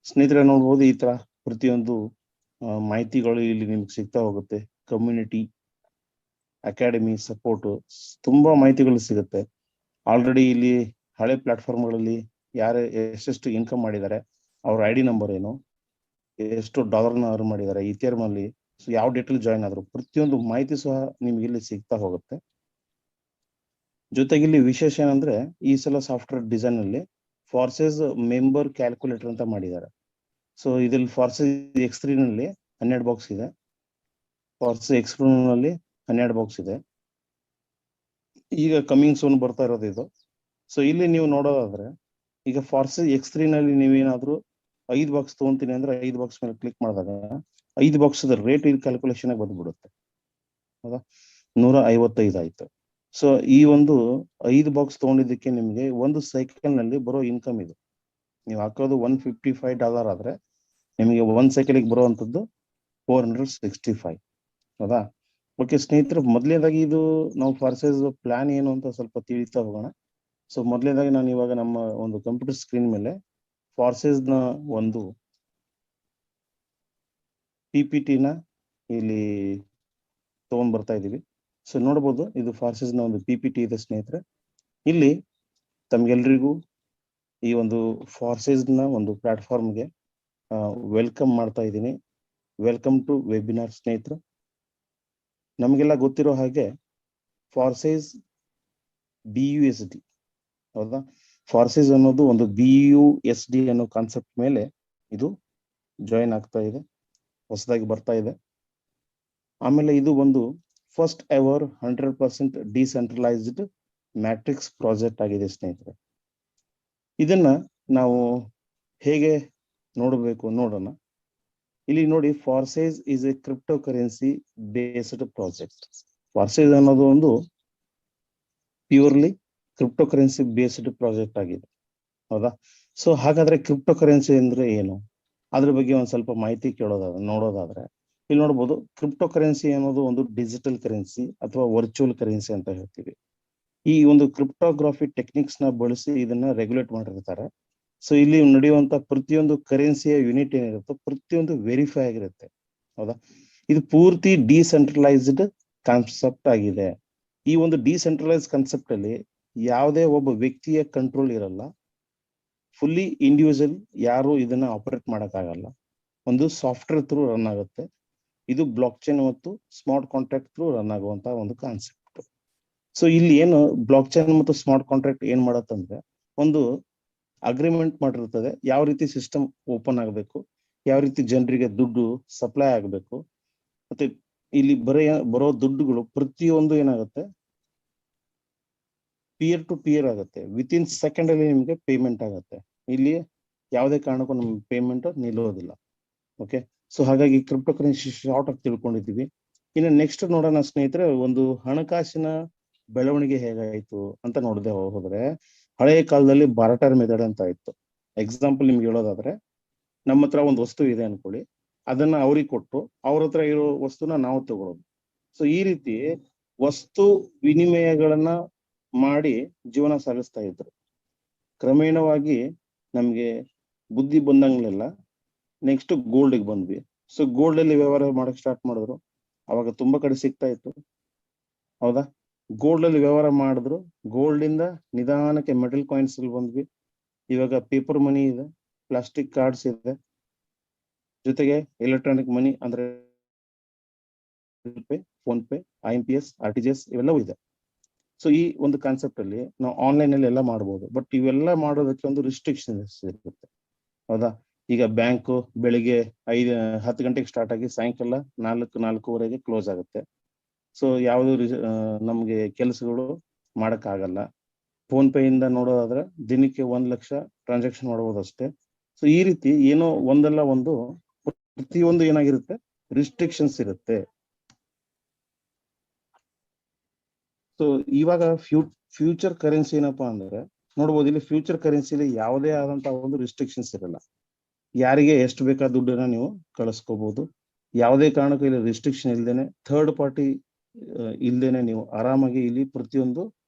ಸ್ನೇಹಿತರೆ ನೋಡ್ಬೋದು ಈ ತರ ಪ್ರತಿಯೊಂದು ಮಾಹಿತಿಗಳು ಇಲ್ಲಿ ನಿಮ್ಗೆ ಸಿಗ್ತಾ ಹೋಗುತ್ತೆ. ಕಮ್ಯುನಿಟಿ, ಅಕಾಡೆಮಿ ಸಪೋರ್ಟ್, ತುಂಬಾ ಮಾಹಿತಿಗಳು ಸಿಗುತ್ತೆ. ಆಲ್ರೆಡಿ ಇಲ್ಲಿ ಹಳೆ ಪ್ಲಾಟ್ಫಾರ್ಮ್ಗಳಲ್ಲಿ ಯಾರು ಎಷ್ಟೆಷ್ಟು ಇನ್ಕಮ್ ಮಾಡಿದ್ದಾರೆ, ಅವ್ರ ಐಡಿ ನಂಬರ್ ಏನು, ಎಷ್ಟು ಡಾಲರ್ನ ಅರ್ನ್ ಮಾಡಿದ್ದಾರೆ, ಇಥಿಯರಮ್ ಅಲ್ಲಿ ಯಾವ ಡೇಟಲ್ಲಿ ಜಾಯ್ನ್ ಆದ್ರು, ಪ್ರತಿಯೊಂದು ಮಾಹಿತಿ ಸಹ ನಿಮ್ಗೆ ಇಲ್ಲಿ ಸಿಗ್ತಾ ಹೋಗುತ್ತೆ. ಜೊತೆಗೆ ಇಲ್ಲಿ ವಿಶೇಷ ಏನಂದ್ರೆ ಈ ಸಲ ಸಾಫ್ಟ್ವೇರ್ ಡಿಸೈನ್ ಅಲ್ಲಿ ಫಾರ್ಸಸ್ ಮೆಂಬರ್ ಕ್ಯಾಲ್ಕುಲೇಟರ್ ಅಂತ ಮಾಡಿದ್ದಾರೆ. ಸೊ ಇದ್ರಲ್ಲಿ ಫಾರ್ಸಸ್ X3 ನಲ್ಲಿ 12 ಬಾಕ್ಸ್ ಇದೆ, ಫಾರ್ಸಸ್ X2 ನಲ್ಲಿ 12 ಬಾಕ್ಸ್ ಇದೆ. ಈಗ ಕಮಿಂಗ್ ಸೂನ್ ಬರ್ತಾ ಇರೋದು ಇದು. ಸೊ ಇಲ್ಲಿ ನೀವು ನೋಡೋದಾದ್ರೆ ಈಗ ಫಾರ್ಸಸ್ X3 ನಲ್ಲಿ ನೀವೇನಾದ್ರೂ 5 ಬಾಕ್ಸ್ ತಗೊಂತೀನಿ ಅಂದ್ರೆ 5 ಬಾಕ್ಸ್ ಮೇಲೆ ಕ್ಲಿಕ್ ಮಾಡಿದಾಗ 5 ಬಾಕ್ಸ್ ರೇಟ್ ಇಲ್ಲಿ ಕ್ಯಾಲ್ಕುಲೇಷನ್ ಬಂದ್ಬಿಡುತ್ತೆ. ಹೌದಾ, 155 ಆಯ್ತು. ಸೊ ಈ ಒಂದು 5 ಬಾಕ್ಸ್ ತಗೊಂಡಿದ್ದಕ್ಕೆ ನಿಮ್ಗೆ ಒಂದು ಸೈಕಲ್ ನಲ್ಲಿ ಬರೋ ಇನ್ಕಮ್ ಇದು. ನೀವು ಹಾಕೋದು $155 ಆದ್ರೆ ನಿಮಗೆ ಒಂದ್ ಸೈಕಲ್ಗೆ ಬರುವಂತದ್ದು 465. ಹೌದಾ. ಓಕೆ ಸ್ನೇಹಿತರೆ, ಮೊದಲನೇದಾಗಿ ಇದು ನಾವು ಫಾರ್ಸಸ್ ಪ್ಲಾನ್ ಏನು ಅಂತ ಸ್ವಲ್ಪ ತಿಳಿತಾ ಹೋಗೋಣ. ಸೊ ಮೊದಲನೇದಾಗಿ ನಾನು ಇವಾಗ ನಮ್ಮ ಒಂದು ಕಂಪ್ಯೂಟರ್ ಸ್ಕ್ರೀನ್ ಮೇಲೆ ಫಾರ್ಸಸ್ ನ ಒಂದು PPT ನ ಇಲ್ಲಿ ತಗೊಂಡ್ ಬರ್ತಾ ಇದೀವಿ. ಸೊ ನೋಡ್ಬೋದು ಇದು ಫಾರ್ಸಸ್ ನ ಒಂದು PPT ಇದೆ ಸ್ನೇಹಿತರೆ. ಇಲ್ಲಿ ತಮ್ಗೆಲ್ರಿಗೂ ಈ ಒಂದು ಫಾರ್ಸಸ್ ನ ಒಂದು ಪ್ಲಾಟ್ಫಾರ್ಮ್ಗೆ ವೆಲ್ಕಮ್ ಮಾಡ್ತಾ ಇದ್ದೀನಿ. ವೆಲ್ಕಮ್ ಟು ವೆಬಿನಾರ್ ಸ್ನೇಹಿತರೆ. ನಮಗೆಲ್ಲ ಗೊತ್ತಿರೋ ಹಾಗೆ ಫಾರ್ಸಸ್ BUSD, ಹೌದಾ, ಫಾರ್ಸಸ್ ಅನ್ನೋದು ಒಂದು BUSD ಅನ್ನೋ ಕಾನ್ಸೆಪ್ಟ್ ಮೇಲೆ ಇದು ಜಾಯಿನ್ ಆಗ್ತಾ ಇದೆ, ಹೊಸದಾಗಿ ಬರ್ತಾ ಇದೆ. ಆಮೇಲೆ ಇದು ಒಂದು first ever 100% decentralised matrix project ಆಗಿದೆ ಸ್ನೇಹಿತರೆ. ಇದನ್ನ ನಾವು ಹೇಗೆ ನೋಡಬೇಕು ನೋಡೋಣ. ಇಲ್ಲಿ ನೋಡಿ, Forsage is a cryptocurrency based project. Forsage ಅನ್ನೋದು ಒಂದು purely cryptocurrency based project ಆಗಿದೆ. ಹೌದಾ. ಸೊ ಹಾಗಾದ್ರೆ ಕ್ರಿಪ್ಟೋ ಕರೆನ್ಸಿ ಅಂದ್ರೆ ಏನು, ಅದ್ರ ಬಗ್ಗೆ ಒಂದ್ ಸ್ವಲ್ಪ ಮಾಹಿತಿ ನೋಡೋದಾದ್ರೆ ಇಲ್ಲಿ ನೋಡ್ಬೋದು, ಕ್ರಿಪ್ಟೋ ಕರೆನ್ಸಿ ಅನ್ನೋದು ಒಂದು ಡಿಜಿಟಲ್ ಕರೆನ್ಸಿ ಅಥವಾ ವರ್ಚುವಲ್ ಕರೆನ್ಸಿ ಅಂತ ಹೇಳ್ತೀವಿ. ಈ ಒಂದು ಕ್ರಿಪ್ಟೋಗ್ರಫಿ ಟೆಕ್ನಿಕ್ಸ್ ನ ಬಳಸಿ ಇದನ್ನ ರೆಗ್ಯುಲೇಟ್ ಮಾಡಿರ್ತಾರೆ. ಸೊ ಇಲ್ಲಿ ನಡೆಯುವಂತ ಪ್ರತಿಯೊಂದು ಕರೆನ್ಸಿಯ ಯೂನಿಟ್ ಏನಿರುತ್ತೋ ಪ್ರತಿಯೊಂದು ವೆರಿಫೈ ಆಗಿರುತ್ತೆ. ಹೌದಾ. ಇದು ಪೂರ್ತಿ ಡಿಸೆಂಟ್ರಲೈಸ್ಡ್ ಕಾನ್ಸೆಪ್ಟ್ ಆಗಿದೆ. ಈ ಒಂದು ಡಿಸೆಂಟ್ರಲೈಸ್ ಕಾನ್ಸೆಪ್ಟ್ ಅಲ್ಲಿ ಯಾವುದೇ ಒಬ್ಬ ವ್ಯಕ್ತಿಯ ಕಂಟ್ರೋಲ್ ಇರಲ್ಲ. ಫುಲ್ಲಿ ಇಂಡಿವಿಜುವಲ್, ಯಾರು ಇದನ್ನ ಆಪರೇಟ್ ಮಾಡಕ್ಕಾಗಲ್ಲ. ಒಂದು ಸಾಫ್ಟ್ವೇರ್ ಥ್ರೂ ರನ್ ಆಗುತ್ತೆ. ಇದು ಬ್ಲಾಕ್ ಚೈನ್ ಮತ್ತು ಸ್ಮಾರ್ಟ್ ಕಾಂಟ್ರಾಕ್ಟ್ ಥ್ರೂ ರನ್ ಆಗುವಂತ ಒಂದು ಕಾನ್ಸೆಪ್ಟ್. ಸೊ ಇಲ್ಲಿ ಏನು ಬ್ಲಾಕ್ ಚೈನ್ ಮತ್ತು ಸ್ಮಾರ್ಟ್ ಕಾಂಟ್ರಾಕ್ಟ್ ಏನ್ ಮಾಡತ್ತಂದ್ರೆ ಒಂದು ಅಗ್ರಿಮೆಂಟ್ ಮಾಡಿರ್ತದೆ, ಯಾವ ರೀತಿ ಸಿಸ್ಟಮ್ ಓಪನ್ ಆಗಬೇಕು, ಯಾವ ರೀತಿ ಜನರಿಗೆ ದುಡ್ಡು ಸಪ್ಲೈ ಆಗಬೇಕು, ಮತ್ತೆ ಇಲ್ಲಿ ಬರೋ ದುಡ್ಡುಗಳು ಪ್ರತಿಯೊಂದು ಏನಾಗುತ್ತೆ ಪಿಯರ್ ಟು ಪಿಯರ್ ಆಗುತ್ತೆ. ವಿತಿನ್ ಸೆಕೆಂಡ್ ಅಲ್ಲಿ ನಿಮ್ಗೆ ಪೇಮೆಂಟ್ ಆಗುತ್ತೆ. ಇಲ್ಲಿ ಯಾವುದೇ ಕಾರಣಕ್ಕೂ ನಮ್ಗೆ ಪೇಮೆಂಟ್ ನಿಲ್ಲೋದಿಲ್ಲ. ಓಕೆ. ಸೊ ಹಾಗಾಗಿ ಕ್ರಿಪ್ಟೋ ಕರೆನ್ಸಿ ಶಾರ್ಟ್ ಆಗಿ ತಿಳ್ಕೊಂಡಿದ್ದೀವಿ. ಇನ್ನು ನೆಕ್ಸ್ಟ್ ನೋಡೋಣ ಸ್ನೇಹಿತರೆ, ಒಂದು ಹಣಕಾಸಿನ ಬೆಳವಣಿಗೆ ಹೇಗಾಯ್ತು ಅಂತ ನೋಡದೆ ಹೋದ್ರೆ, ಹಳೆಯ ಕಾಲದಲ್ಲಿ ಬಾರ್ಟರ್ ಮೆಥಡ್ ಅಂತ ಇತ್ತು. ಎಕ್ಸಾಂಪಲ್ ನಿಮ್ಗೆ ಹೇಳೋದಾದ್ರೆ, ನಮ್ಮ ಹತ್ರ ಒಂದು ವಸ್ತು ಇದೆ ಅನ್ಕೊಳ್ಳಿ, ಅದನ್ನ ಅವ್ರಿಗೆ ಕೊಟ್ಟು ಅವ್ರ ಹತ್ರ ಇರೋ ವಸ್ತುನ ನಾವು ತಗೊಳ್ಳೋದು. ಸೊ ಈ ರೀತಿ ವಸ್ತು ವಿನಿಮಯಗಳನ್ನ ಮಾಡಿ ಜೀವನ ಸಾಗಿಸ್ತಾ ಇದ್ರು. ಕ್ರಮೇಣವಾಗಿ ನಮ್ಗೆ ಬುದ್ಧಿ ಬಂದಂಗ್ಲೆಲ್ಲ ನೆಕ್ಸ್ಟ್ ಗೋಲ್ಡ್ಗೆ ಬಂದ್ವಿ. ಸೊ ಗೋಲ್ಡ್ ಅಲ್ಲಿ ವ್ಯವಹಾರ ಮಾಡಕ್ ಸ್ಟಾರ್ಟ್ ಮಾಡಿದ್ರು. ಅವಾಗ ತುಂಬಾ ಕಡೆ ಸಿಗ್ತಾ ಇತ್ತು. ಹೌದಾ. ಗೋಲ್ಡ್ ಅಲ್ಲಿ ವ್ಯವಹಾರ ಮಾಡಿದ್ರು. ಗೋಲ್ಡ್ ಇಂದ ನಿಧಾನಕ್ಕೆ ಮೆಟಲ್ ಕಾಯಿನ್ಸ್ ಅಲ್ಲಿ ಬಂದ್ವಿ. ಇವಾಗ ಪೇಪರ್ ಮನಿ ಇದೆ, ಪ್ಲಾಸ್ಟಿಕ್ ಕಾರ್ಡ್ಸ್ ಇದೆ, ಜೊತೆಗೆ ಎಲೆಕ್ಟ್ರಾನಿಕ್ ಮನಿ ಅಂದ್ರೆ pay, phone pay, IMPS, RTGS ಇವೆಲ್ಲವೂ ಇದೆ. ಸೊ ಈ ಒಂದು ಕಾನ್ಸೆಪ್ಟ್ ಅಲ್ಲಿ ನಾವು ಆನ್ಲೈನ್ ಅಲ್ಲಿ ಎಲ್ಲ ಮಾಡ್ಬೋದು. ಬಟ್ ಇವೆಲ್ಲ ಮಾಡೋದಕ್ಕೆ ಒಂದು ರಿಸ್ಟ್ರಿಕ್ಷನ್ಸ್ ಇರುತ್ತೆ. ಹೌದಾ. ಈಗ ಬ್ಯಾಂಕು ಬೆಳಿಗ್ಗೆ 10 ಗಂಟೆಗೆ ಸ್ಟಾರ್ಟ್ ಆಗಿ ಸಾಯಂಕಾಲ 4-4:15 ಕ್ಲೋಸ್ ಆಗುತ್ತೆ. ಸೊ ಯಾವುದು ನಮ್ಗೆ ಕೆಲಸಗಳು ಮಾಡಕ್ ಆಗಲ್ಲ. ಫೋನ್ ಪೇ ಇಂದ ನೋಡೋದಾದ್ರೆ ದಿನಕ್ಕೆ 1 ಲಕ್ಷ ಟ್ರಾನ್ಸಾಕ್ಷನ್ ಮಾಡಬಹುದು ಅಷ್ಟೇ. ಸೊ ಈ ರೀತಿ ಏನೋ ಒಂದಲ್ಲ ಒಂದು ಪ್ರತಿಯೊಂದು ಏನಾಗಿರುತ್ತೆ, ರಿಸ್ಟ್ರಿಕ್ಷನ್ಸ್ ಇರುತ್ತೆ. ಸೊ ಇವಾಗ ಫ್ಯೂಚರ್ ಕರೆನ್ಸಿ ಏನಪ್ಪಾ ಅಂದ್ರೆ ನೋಡ್ಬೋದು, ಇಲ್ಲಿ ಫ್ಯೂಚರ್ ಕರೆನ್ಸಿಲಿ ಯಾವುದೇ ಆದಂತಹ ಒಂದು ರಿಸ್ಟ್ರಿಕ್ಷನ್ಸ್ ಇರಲ್ಲ. ಯಾರಿಗೆ ಎಷ್ಟು ಬೇಕಾದ ದುಡ್ಡನ್ನ ನೀವು ಕಳಿಸ್ಕೋಬಹುದು. ಯಾವುದೇ ಕಾರಣಕ್ಕೂ ಇಲ್ಲಿ ರಿಸ್ಟ್ರಿಕ್ಷನ್ ಇಲ್ದೇನೆ, ಥರ್ಡ್ ಪಾರ್ಟಿ ಇಲ್ದೇನೆ ನೀವು ಆರಾಮಾಗಿ ಇಲ್ಲಿ ಪ್ರತಿಯೊಂದು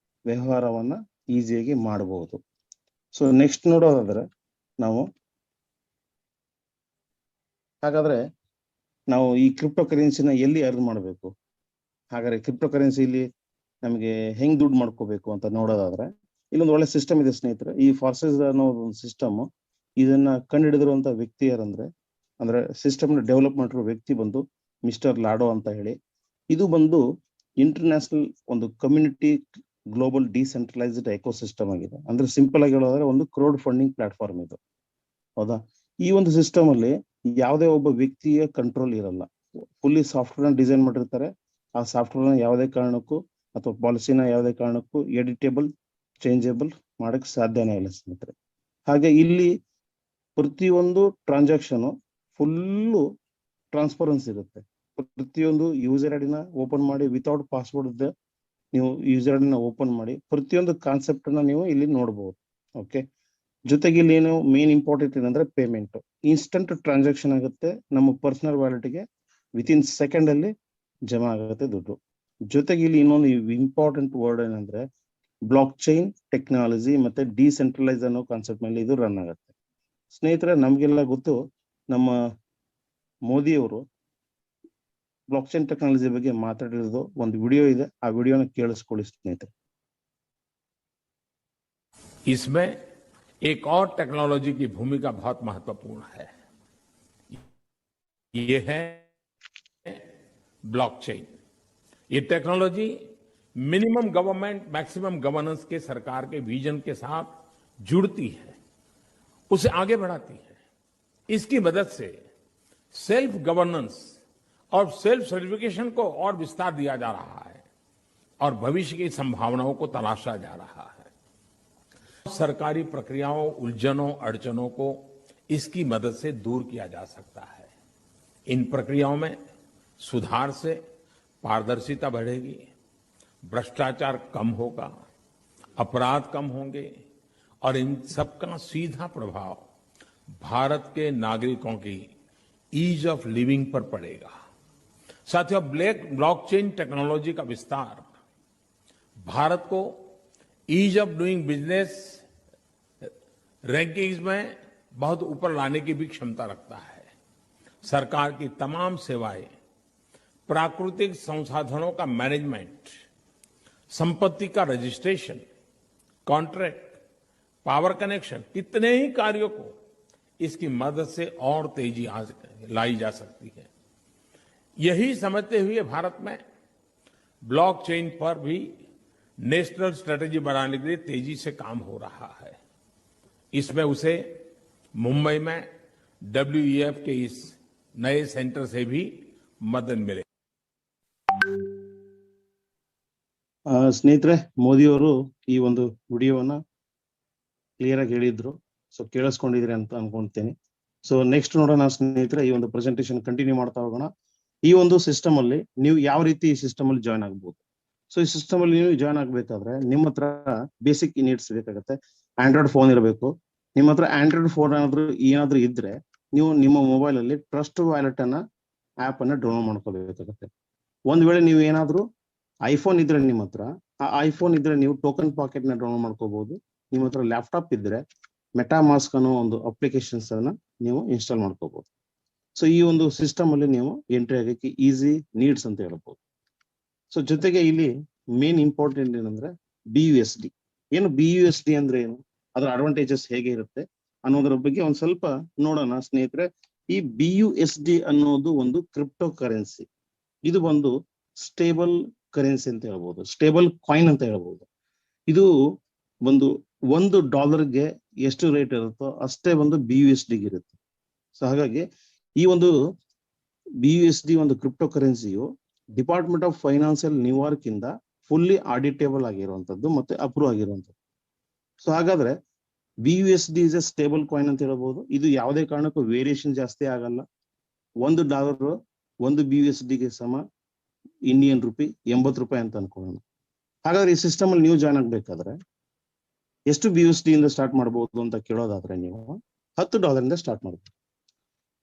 ವ್ಯವಹಾರವನ್ನ ಈಸಿಯಾಗಿ ಮಾಡಬಹುದು. ಸೊ ನೆಕ್ಸ್ಟ್ ನೋಡೋದಾದ್ರೆ ನಾವು ಹಾಗಾದ್ರೆ ನಾವು ಈ ಕ್ರಿಪ್ಟೋ ಕರೆನ್ಸಿನ ಎಲ್ಲಿ ಅರ್ನ್ ಮಾಡಬೇಕು, ಹಾಗಾದ್ರೆ ಕ್ರಿಪ್ಟೋ ಕರೆನ್ಸಿಲಿ ನಮಗೆ ಹೆಂಗ್ ದುಡ್ಡು ಮಾಡ್ಕೋಬೇಕು ಅಂತ ನೋಡೋದಾದ್ರೆ ಇಲ್ಲೊಂದು ಒಳ್ಳೆ ಸಿಸ್ಟಮ್ ಇದೆ ಸ್ನೇಹಿತರೆ. ಈ ಫಾರ್ಸಸ್ ಅನ್ನೋ ಒಂದು ಸಿಸ್ಟಮ್, ಇದನ್ನ ಕಂಡುಹಿಡಿದಿರುವಂತ ವ್ಯಕ್ತಿ ಯಾರಂದ್ರೆ, ಅಂದ್ರೆ ಸಿಸ್ಟಮ್ ಡೆವಲಪ್ ಮಾಡಿರೋ ವ್ಯಕ್ತಿ ಬಂದು ಮಿಸ್ಟರ್ ಲಾಡೋ ಅಂತ ಹೇಳಿ. ಇದು ಬಂದು ಇಂಟರ್ನ್ಯಾಷನಲ್ ಒಂದು ಕಮ್ಯುನಿಟಿ ಗ್ಲೋಬಲ್ ಡಿಸೆಂಟ್ರಲೈಸ್ಡ್ ಎಕೋಸಿಸ್ಟಮ್ ಆಗಿದೆ. ಅಂದ್ರೆ ಸಿಂಪಲ್ ಆಗಿ ಹೇಳೋದಾದ್ರೆ ಒಂದು ಕ್ರೌಡ್ ಫಂಡಿಂಗ್ ಪ್ಲಾಟ್ಫಾರ್ಮ್ ಇದು, ಹೌದಾ. ಈ ಒಂದು ಸಿಸ್ಟಮ್ ಅಲ್ಲಿ ಯಾವುದೇ ಒಬ್ಬ ವ್ಯಕ್ತಿಯ ಕಂಟ್ರೋಲ್ ಇರಲ್ಲ. ಫುಲ್ಲಿ ಸಾಫ್ಟ್ವೇರ್ ಡಿಸೈನ್ ಮಾಡಿರ್ತಾರೆ. ಆ ಸಾಫ್ಟ್ವೇರ್ ಯಾವುದೇ ಕಾರಣಕ್ಕೂ ಅಥವಾ ಪಾಲಿಸಿನ ಯಾವುದೇ ಕಾರಣಕ್ಕೂ ಎಡಿಟೇಬಲ್, ಚೇಂಜೇಬಲ್ ಮಾಡಕ್ ಸಾಧ್ಯನೇ ಇಲ್ಲ ಸ್ನೇಹಿತರೆ. ಹಾಗೆ ಇಲ್ಲಿ ಪ್ರತಿಯೊಂದು ಟ್ರಾನ್ಸಾಕ್ಷನ್ ಫುಲ್ಲು ಟ್ರಾನ್ಸ್ಪರೆನ್ಸಿ ಇರುತ್ತೆ. ಪ್ರತಿಯೊಂದು ಯೂಸರ್ ಐಡಿನ ಓಪನ್ ಮಾಡಿ ವಿತೌಟ್ ಪಾಸ್ವರ್ಡ್ ನೀವು ಯೂಸರ್ ಐಡಿನ ಓಪನ್ ಮಾಡಿ ಪ್ರತಿಯೊಂದು ಕಾನ್ಸೆಪ್ಟ್ ಅನ್ನ ನೀವು ಇಲ್ಲಿ ನೋಡಬಹುದು. ಓಕೆ, ಜೊತೆಗೆ ಇಲ್ಲಿ ಏನು ಮೇನ್ ಇಂಪಾರ್ಟೆಂಟ್ ಏನಂದ್ರೆ ಪೇಮೆಂಟ್ ಇನ್ಸ್ಟಂಟ್ ಟ್ರಾನ್ಸಾಕ್ಷನ್ ಆಗುತ್ತೆ. ನಮ್ಮ ಪರ್ಸನಲ್ ವ್ಯಾಲೆಟ್ಗೆ ವಿತಿನ್ ಸೆಕೆಂಡ್ ಅಲ್ಲಿ ಜಮಾ ಆಗುತ್ತೆ ದುಡ್ಡು. ಜೊತೆಗೆ ಇಲ್ಲಿ ಇನ್ನೊಂದು ಇಂಪಾರ್ಟೆಂಟ್ ವರ್ಡ್ ಏನಂದ್ರೆ ಬ್ಲಾಕ್ ಚೈನ್ ಟೆಕ್ನಾಲಜಿ ಮತ್ತೆ ಡಿಸೆಂಟ್ರಲೈಸ್ ಅನ್ನೋ ಕಾನ್ಸೆಪ್ಟ್ ಮೇಲೆ ಇದು ರನ್ ಆಗುತ್ತೆ. ಸ್ನೇಹಿತರೆ, ನಮ್ಗೆಲ್ಲ ಗೊತ್ತು, ನಮ್ಮ ಮೋದಿ ಅವರು ಬ್ಲಾಕ್ ಚೈನ್ ಟೆಕ್ನಾಲಜಿ ಬಗ್ಗೆ ಮಾತಾಡಿರೋದು ಒಂದು ವಿಡಿಯೋ ಇದೆ. ಆ ವಿಡಿಯೋನ ಕೇಳಿಸ್ಕೊಳ್ಳಿ ಸ್ನೇಹಿತರೆ. इसमें एक और टेक्नोलॉजी की भूमिका बहुत महत्वपूर्ण है, ये है ब्लॉकचेन। ये technology minimum government maximum governance के सरकार के विजन के साथ जुड़ती है, उसे आगे बढ़ाती है। इसकी मदद से सेल्फ गवर्नेंस और सेल्फ सर्टिफिकेशन को और विस्तार दिया जा रहा है और भविष्य की संभावनाओं को तलाशा जा रहा है। सरकारी प्रक्रियाओं, उलझनों, अड़चनों को इसकी मदद से दूर किया जा सकता है। इन प्रक्रियाओं में सुधार से पारदर्शिता बढ़ेगी, भ्रष्टाचार कम होगा, अपराध कम होंगे और इन सबका सीधा प्रभाव भारत के नागरिकों की ईज ऑफ लिविंग पर पड़ेगा। साथियों, ब्लॉकचेन टेक्नोलॉजी का विस्तार भारत को ease of doing business rankings में बहुत ऊपर लाने की भी क्षमता रखता है। सरकार की तमाम सेवाएं, प्राकृतिक संसाधनों का मैनेजमेंट, संपत्ति का रजिस्ट्रेशन, कॉन्ट्रैक्ट, पावर कनेक्शन, कितने ही कार्यों को इसकी मदद से और तेजी लाई जा सकती है। यही समझते हुए भारत में ब्लॉकचेन पर भी नेशनल स्ट्रेटेजी बनाने के लिए तेजी से काम हो रहा है। इसमें उसे मुंबई में WEF के इस नए सेंटर से भी मदद मिले। ಸ್ನೇಹಿತರೆ, ಮೋದಿ ಅವರು ಈ ಒಂದು ವಿಡಿಯೋವನ್ನ ಕ್ಲಿಯರ್ ಆಗಿ ಹೇಳಿದ್ರು. ಸೊ ಕೇಳಿಸ್ಕೊಂಡಿದ್ರಿ ಅಂತ ಅನ್ಕೊಂತೀನಿ. ಸೊ ನೆಕ್ಸ್ಟ್ ನೋಡೋಣ ಸ್ನೇಹಿತರೆ, ಈ ಒಂದು ಪ್ರೆಸೆಂಟೇಷನ್ ಕಂಟಿನ್ಯೂ ಮಾಡ್ತಾ ಹೋಗೋಣ. ಈ ಒಂದು ಸಿಸ್ಟಮ್ ಅಲ್ಲಿ ನೀವು ಯಾವ ರೀತಿ ಈ ಸಿಸ್ಟಮ್ ಅಲ್ಲಿ ಜಾಯ್ನ್ ಆಗ್ಬೋದು. ಸೊ ಈ ಸಿಸ್ಟಮ್ ಅಲ್ಲಿ ನೀವು ಜಾಯ್ನ್ ಆಗ್ಬೇಕಾದ್ರೆ ನಿಮ್ಮ ಹತ್ರ ಬೇಸಿಕ್ ನೀಡ್ಸ್ ಬೇಕಾಗುತ್ತೆ. ಆಂಡ್ರಾಯ್ಡ್ ಫೋನ್ ಇರಬೇಕು. ನಿಮ್ಮ ಹತ್ರ ಆಂಡ್ರಾಯ್ಡ್ ಫೋನ್ ಏನಾದ್ರೂ ಇದ್ರೆ ನೀವು ನಿಮ್ಮ ಮೊಬೈಲ್ ಅಲ್ಲಿ ಟ್ರಸ್ಟ್ ವ್ಯಾಲೆಟ್ ಅನ್ನ ಆಪ್ ಅನ್ನ ಡೌನ್ಲೋಡ್ ಮಾಡ್ಕೋಬೇಕಾಗುತ್ತೆ. ಒಂದ್ ವೇಳೆ ನೀವು ಏನಾದ್ರೂ ಐಫೋನ್ ಇದ್ರೆ ನಿಮ್ಮ ಹತ್ರ, ಆ ಐಫೋನ್ ಇದ್ರೆ ನೀವು ಟೋಕನ್ ಪಾಕೆಟ್ ನ ಡೌನ್ಲೋಡ್ ಮಾಡ್ಕೋಬಹುದು. ನಿಮ್ಮ ಹತ್ರ ಲ್ಯಾಪ್ಟಾಪ್ ಇದ್ರೆ ಮೆಟಾಮಾಸ್ಕ್ ಅನ್ನೋ ಒಂದು ಅಪ್ಲಿಕೇಶನ್ಸ್ ಅನ್ನ ನೀವು ಇನ್ಸ್ಟಾಲ್ ಮಾಡ್ಕೋಬಹುದು. ಸೊ ಈ ಒಂದು ಸಿಸ್ಟಮ್ ಅಲ್ಲಿ ನೀವು ಎಂಟ್ರಿ ಆಗಕ್ಕೆ ಈಸಿ ನೀಡ್ಸ್ ಅಂತ ಹೇಳ್ಬೋದು. ಸೊ ಜೊತೆಗೆ ಇಲ್ಲಿ ಮೇನ್ ಇಂಪಾರ್ಟೆಂಟ್ ಏನಂದ್ರೆ BUSD. ಏನು BUSD ಅಂದ್ರೆ ಏನು, ಅದರ ಅಡ್ವಾಂಟೇಜಸ್ ಹೇಗೆ ಇರುತ್ತೆ ಅನ್ನೋದ್ರ ಬಗ್ಗೆ ಒಂದ್ ಸ್ವಲ್ಪ ನೋಡೋಣ ಸ್ನೇಹಿತರೆ. ಈ BUSD ಅನ್ನೋದು ಒಂದು ಕ್ರಿಪ್ಟೋ ಕರೆನ್ಸಿ. ಇದು ಒಂದು ಸ್ಟೇಬಲ್ ಕರೆನ್ಸಿ ಅಂತ ಹೇಳ್ಬೋದು, ಸ್ಟೇಬಲ್ ಕಾಯಿನ್ ಅಂತ ಹೇಳ್ಬೋದು. ಇದು ಒಂದು $1ಗೆ ಎಷ್ಟು ರೇಟ್ ಇರುತ್ತೋ ಅಷ್ಟೇ ಒಂದು BUSD ಇರುತ್ತೆ. ಸೊ ಹಾಗಾಗಿ ಈ ಒಂದು BUSD ಒಂದು ಕ್ರಿಪ್ಟೋ ಕರೆನ್ಸಿಯು ಡಿಪಾರ್ಟ್ಮೆಂಟ್ ಆಫ್ ಫೈನಾನ್ಸಿಯಲ್ ನ್ಯೂಯಾರ್ಕ್ ಇಂದ ಫುಲ್ಲಿ ಆಡಿಟೇಬಲ್ ಆಗಿರುವಂತದ್ದು ಮತ್ತೆ ಅಪ್ರೂವ್ ಆಗಿರುವಂತದ್ದು. ಸೊ ಹಾಗಾದ್ರೆ BUSD is A stable coin ಅಂತ ಹೇಳ್ಬೋದು. ಇದು ಯಾವುದೇ ಕಾರಣಕ್ಕೂ ವೇರಿಯೇಷನ್ ಜಾಸ್ತಿ ಆಗಲ್ಲ. $1 ಒಂದು BUSDಗೆ ಸಮ ಇಂಡಿಯನ್ ರೂಪಿ 80 ರೂಪಾಯಿ ಅಂತ ಅನ್ಕೊಳ್ಳೋಣ. ಹಾಗಾದ್ರೆ ಈ ಸಿಸ್ಟಮ್ ಅಲ್ಲಿ ನೀವು ಜಾಯ್ನ್ ಆಗ್ಬೇಕಾದ್ರೆ ಎಷ್ಟು BUSD ಇಂದ ಸ್ಟಾರ್ಟ್ ಮಾಡಬಹುದು ಅಂತ ಕೇಳೋದಾದ್ರೆ ನೀವು $10 ಇಂದ ಸ್ಟಾರ್ಟ್ ಮಾಡಬಹುದು.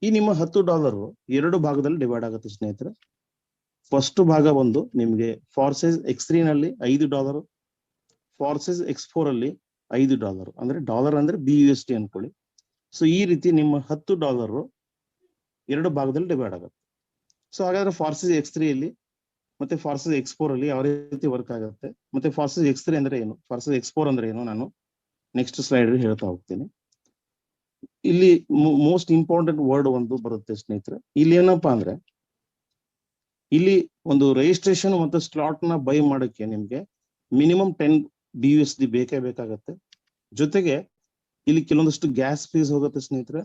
ಈ ನಿಮ್ಮ $10 ಎರಡು ಭಾಗದಲ್ಲಿ ಡಿವೈಡ್ ಆಗುತ್ತೆ ಸ್ನೇಹಿತರೆ. ಫಸ್ಟ್ ಭಾಗ ಒಂದು ನಿಮ್ಗೆ ಫಾರ್ಸೆಸ್ X3 ನಲ್ಲಿ $5, ಫಾರ್ಸೆಸ್ X4 ಅಲ್ಲಿ $5 ಅಂದ್ರೆ ಡಾಲರ್ ಅಂದ್ರೆ BUSD ಅನ್ಕೊಳ್ಳಿ. ಸೊ ಈ ರೀತಿ ನಿಮ್ಮ $10 ಎರಡು ಭಾಗದಲ್ಲಿ ಡಿವೈಡ್ ಆಗುತ್ತೆ. ಸೊ ಹಾಗಾದ್ರೆ ಫಾರ್ಸಸ್ X3 ಅಲ್ಲಿ ಮತ್ತೆ ಫಾರ್ಸಸ್ X4 ಅಲ್ಲಿ ಯಾವ ರೀತಿ ವರ್ಕ್ ಆಗುತ್ತೆ, ಮತ್ತೆ ಫಾರ್ಸಸ್ X3 ಅಂದ್ರೆ ಏನು, ಫಾರ್ಸಸ್ X4 ಅಂದ್ರೆ ಏನು, ನಾನು ನೆಕ್ಸ್ಟ್ ಸ್ಲೈಡ್ ಹೇಳ್ತಾ ಹೋಗ್ತೀನಿ. ಇಲ್ಲಿ ಮೋಸ್ಟ್ ಇಂಪಾರ್ಟೆಂಟ್ ವರ್ಡ್ ಒಂದು ಬರುತ್ತೆ ಸ್ನೇಹಿತರೆ. ಇಲ್ಲಿ ಏನಪ್ಪಾ ಅಂದ್ರೆ, ಇಲ್ಲಿ ಒಂದು ರಿಜಿಸ್ಟ್ರೇಷನ್ ಮತ್ತು ಸ್ಲಾಟ್ ನ ಬೈ ಮಾಡಕ್ಕೆ ನಿಮ್ಗೆ ಮಿನಿಮಮ್ 10 BUSD ಬೇಕೇ ಬೇಕಾಗತ್ತೆ. ಜೊತೆಗೆ ಇಲ್ಲಿ ಕೆಲವೊಂದಷ್ಟು ಗ್ಯಾಸ್ ಫೀಸ್ ಹೋಗುತ್ತೆ ಸ್ನೇಹಿತರೆ.